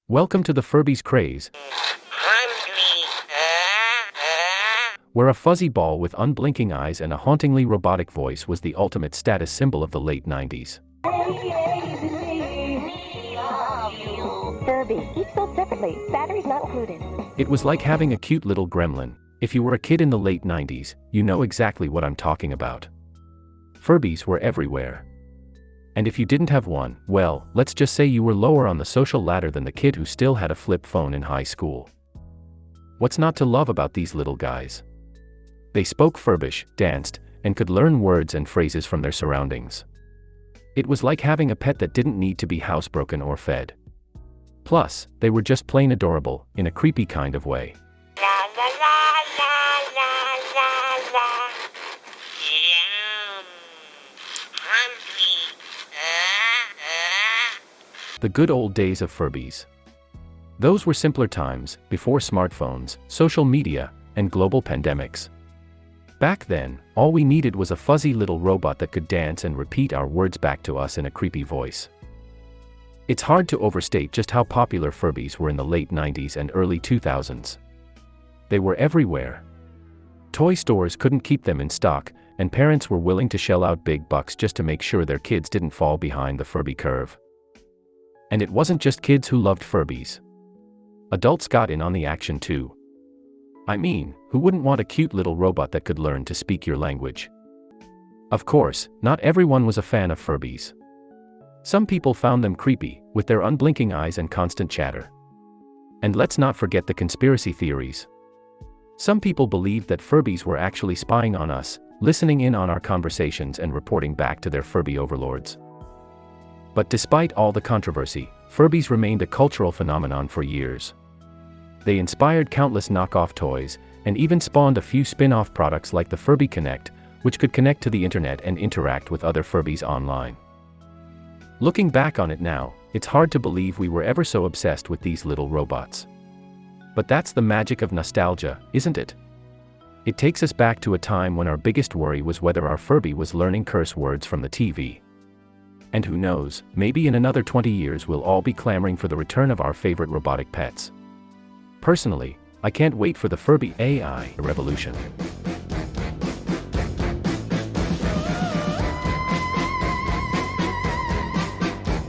Welcome to the Furby's Craze, where a fuzzy ball with unblinking eyes and a hauntingly robotic voice was the ultimate status symbol of the late 90s. Furby, each sold separately, batteries not included. It was like having a cute little gremlin. If you were a kid in the late 90s, you know exactly what I'm talking about. Furbies were everywhere. And if you didn't have one, well, let's just say you were lower on the social ladder than the kid who still had a flip phone in high school. What's not to love about these little guys? They spoke Furbish, danced, and could learn words and phrases from their surroundings. It was like having a pet that didn't need to be housebroken or fed. Plus, they were just plain adorable, in a creepy kind of way. The good old days of Furbies. Those were simpler times, before smartphones, social media, and global pandemics. Back then, all we needed was a fuzzy little robot that could dance and repeat our words back to us in a creepy voice. It's hard to overstate just how popular Furbies were in the late 90s and early 2000s. They were everywhere. Toy stores couldn't keep them in stock, and parents were willing to shell out big bucks just to make sure their kids didn't fall behind the Furby curve. And it wasn't just kids who loved Furbies. Adults got in on the action too. I mean, who wouldn't want a cute little robot that could learn to speak your language? Of course, not everyone was a fan of Furbies. Some people found them creepy, with their unblinking eyes and constant chatter. And let's not forget the conspiracy theories. Some people believed that Furbies were actually spying on us, listening in on our conversations and reporting back to their Furby overlords. But despite all the controversy, Furbies remained a cultural phenomenon for years. They inspired countless knockoff toys, and even spawned a few spin-off products like the Furby Connect, which could connect to the internet and interact with other Furbies online. Looking back on it now, it's hard to believe we were ever so obsessed with these little robots. But that's the magic of nostalgia, isn't it? It takes us back to a time when our biggest worry was whether our Furby was learning curse words from the TV. And who knows, maybe in another 20 years we'll all be clamoring for the return of our favorite robotic pets. Personally, I can't wait for the Furby AI revolution.